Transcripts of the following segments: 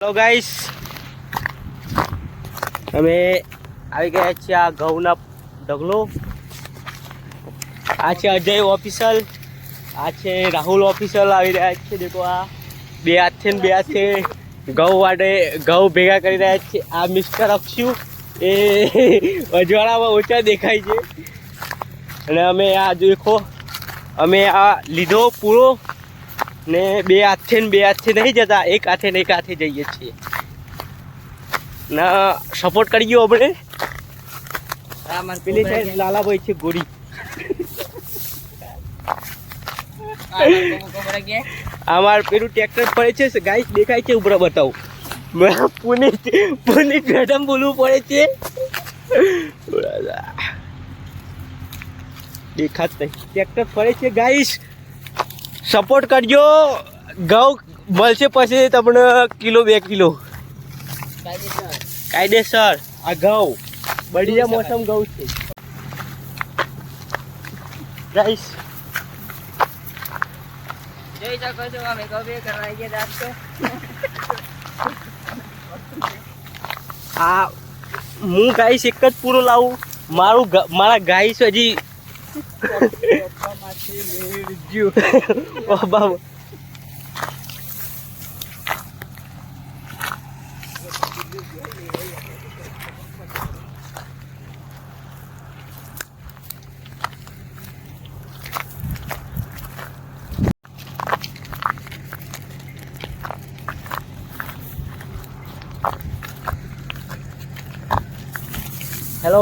Hello guys, અમે આવી ગયા છીએ આ ઘઉંના ઢગલો. આ છે અજય ઓફિશિયલ, આ છે રાહુલ ઓફિશિયલ. આવી રહ્યા છે. દેખો આ બે હાથે ને બે હાથે ઘઉં વાટે ઘઉં ભેગા કરી રહ્યા છે. આ મિસ્ટર અક્ષુ એ અજવાળામાં ઓછા દેખાય છે. અને અમે આ દેખો અમે આ લીધો પૂરો ને બે હાથે નહીં જતા, એક હાથે ને એક હાથે જઈએ છીએ. ના સપોર્ટ કરી ગયો આપણે. પેલી સાઈડ લાલાભાઈ છે ગોરી. અમાર પેલું ટ્રેક્ટર પડે છે ગાઈસ, દેખાય છે ઉપર બતાવું. પુનિત મેડમ બોલવું પડે છે. દેખાત નહીં, ટ્રેક્ટર ફરે છે ગાઈસ. સપોર્ટ કરજો. ઘઉં મળશે પછી તમને કિલો 2 કિલો કાયદેસર. આ ઘઉં બઢિયા મોસમ ઘઉં છે ગાઈસ. જોઈ શકો છો અમે ઘઉં બે કરવા ગયા દાંત. આ હું ગાઈસ એક જ પૂરો લાવું. મારા ગાઈસ હજી હેલો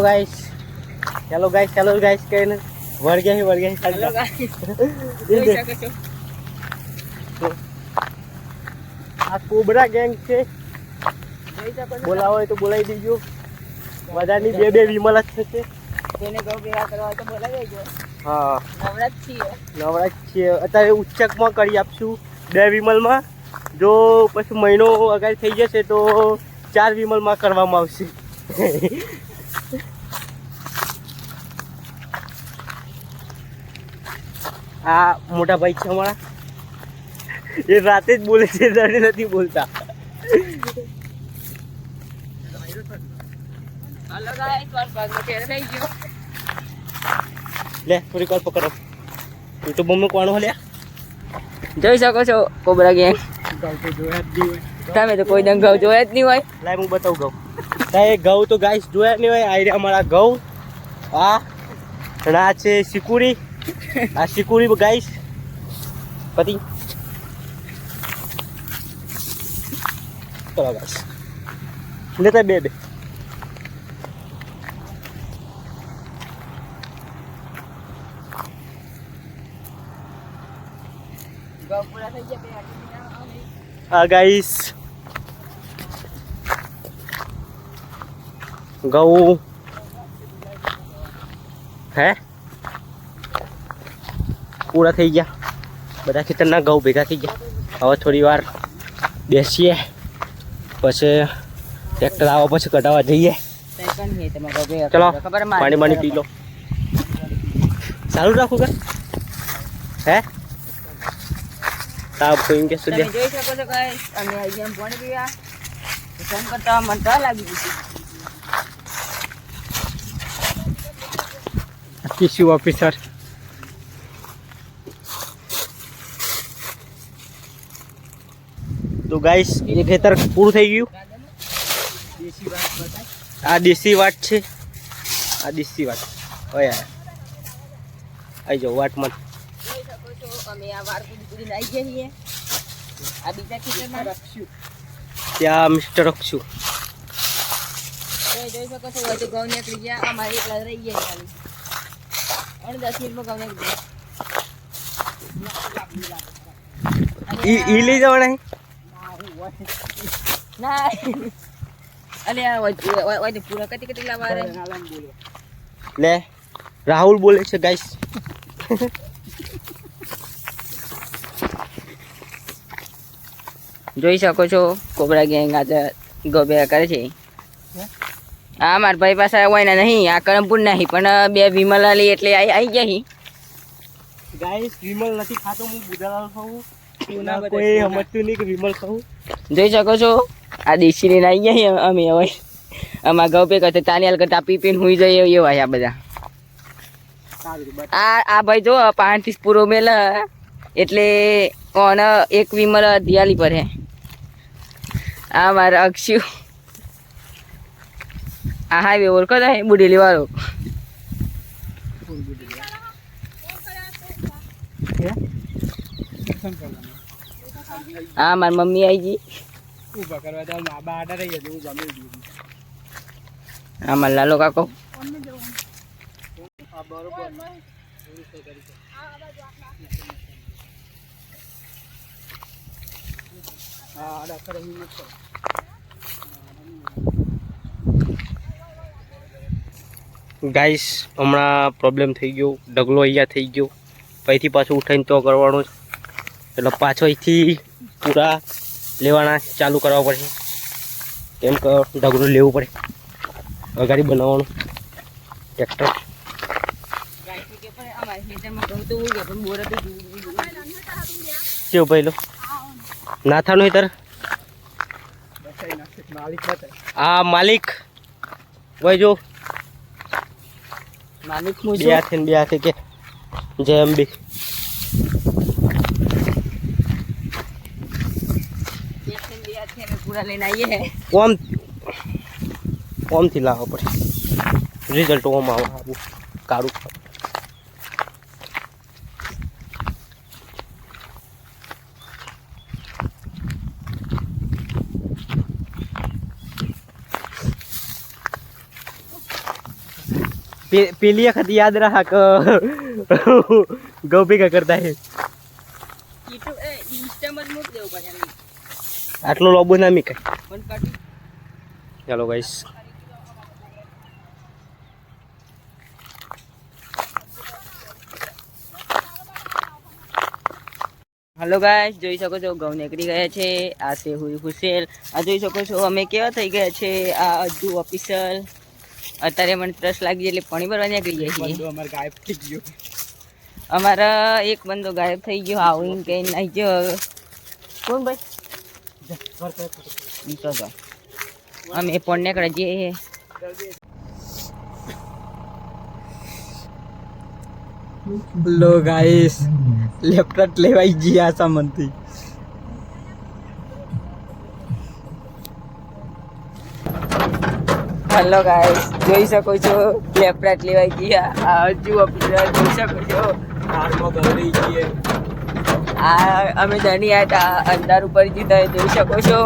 ગાઈસ કહીને વળગ્યા આ કોબરા ગેંગ છે. બોલાવો હોય તો બોલાવી દીજો. બધાની 2 વિમલ જ છે. કોઈને ઘઉં ભેગા કરવા હોય તો બોલાવી દેજો. હા, નવરા જ છીએ. અત્યારે ઉચ્ચકમાં કરી આપશું 2 વિમલમાં. જો પછી મહિનો અગાડી થઈ જશે તો 4 વિમલમાં કરવામાં આવશે. આ મોટા ભાઈ છે અમારા, એ રાતે જ બોલે છે, દાડે નથી બોલતા. હાલો ગાઈસ, વાર ભાગનો ફેર થઈ ગયો. લે થોડી કોલ પકડો. યુટ્યુબ માં કોણ લે. જોઈ શકો છો કોબરા ગેંગ. તમે તો કોઈ દંગ ઘઉં જોયા જ નહીં હોય. લાય હું બતાવું ઘઉં. એ ઘઉં તો ગાઈસ જોયા નહીં હોય. આ અમારા ઘઉં. આ છે સિકુરી. આ સિકુરી ગાઈસ પતિ. ચલો ગાઈસ લેતા 2 ઘઉં પૂરા થઈ ગયા બે હાથી. આ ગાઈસ ઘઉં હે પૂરા થઈ ગયા. બધા ખેતરના ઘઉં ભેગા થઈ ગયા. હવે થોડી વાર બેસીએ, પછી ટ્રેક્ટર આવે પછી કઢાવવા જઈએ. ચલો પાણી પી લો. સારું રાખું કે હે તાપ કોઈ કે તમે જોઈ શકો છો ગાઈસ, અમે અહીંયા પાણી પીવા ફોન કરતા મને તો લાગી ગઈ. કિશુ ઓફિસર. તો ગાઈસ એ ખેતર પૂરું થઈ ગયું. આ દેશી વાટ છે. આ દેશી વાટ હોય આવી જાઓ વાટમાં. જોઈ શકો છો અમે આ વાર પૂરી આવી ગયા છીએ. આ બીજા ખેતરમાં ત્યાં મિસ્ટર અક્ષુ. જોઈ શકો છો હજુ ઘઉં નીકળી ગયા. અમારી એકલા રહી ગયા ખાલી. અને 10 મિનિટમાં ઘઉં નીકળી ગયા. ઈ લઈ જવાના ના અલે આ ઓય પૂરા કટી લાવવા રે. લે રાહુલ બોલે છે ગાઈસ. જોઈ શકો છો કોબરા ગેંગ આજે ગોબે કરે છે. આ મારા ભાઈ પાસે હોય નહીં, આ કરમપુર નહીં પણ 2 વિમલા લી એટલે આવી ગયા. ગાઈસ વિમલ નથી ખાતો, હું બુધાલાલ ખાઉં. કોઈ સમજતું નહીં કે વિમલ ખાઉં. જોઈ શકો છો આ દેશી લઈને આવી ગયા અમે હવે અમારા ઘઉં પે કરતા તાનિયાલ કરતા પી પીને હુઈ જઈએ એવા આ બધા. આ ભાઈ જો 35 પૂરો મેલ એટલે કોણ એક વિમલ દિયાલી પર હે. આ મારા અક્ષુ આ હાઈવે ઓળખો તો બુડેલી વાળો. હા મારી મમ્મી આવી ગઈ. હા મારા લાલો કાકો. ગાઈસ હમણાં પ્રોબ્લેમ થઈ ગયો, ઢગલો અહીંયા થઈ ગયો, અહીંથી પાછું ઉઠાઈને તો કરવાનો છે એટલે પાછો અહીંથી પૂરા લેવાના ચાલુ કરવા પડશે કેમ કે ઢગલો લેવું પડે અગાડી બનાવવાનું ટ્રેક્ટર. કેવું પહેલો નાથાનું તાર આ માલિક ભાઈ જો માલિક બે હાથે કે જય અંબે. પૂરા લઈને આવીએ ઓમથી લાવવા પડે રિઝલ્ટ ઓમ આવું કાળું. પેલી વખત યાદ रहा કે ગૌ ભેગા કરતા હે આટલો લોબો ના મીકાય. ચાલો ગાઈસ હેલો ગાઈસ જોઈ શકો છો ઘઉં નીકળી ગયા છે. આ છે હુસેલ. આ જોઈ શકો છો અમે કેવા થઈ ગયા છે. આ અજુ ઓફિશિયલ અત્યારે મને ત્રસ લાગી એટલે પાણી ભરવા નીકળી જાય છે. ગાયબ થઈ ગયો અમારા એક બંદો ગાયબ થઈ ગયો. આવું કઈ નાઈ ગયો. કોણ ભાઈ તો અમે પણ નીકળે જઈએ. લો ગાઈસ લેફ્ટ લેવાઈ ગયા સામંતી. હેલો ગાઈસ જોઈ શકો છો લેફ્ટ લેવાઈ ગયા. આ હજુ ઓફિસર જોઈ શકો છો. આ અમે ધણી હતા અંધાર ઉપર જીતા જોઈ શકો છો.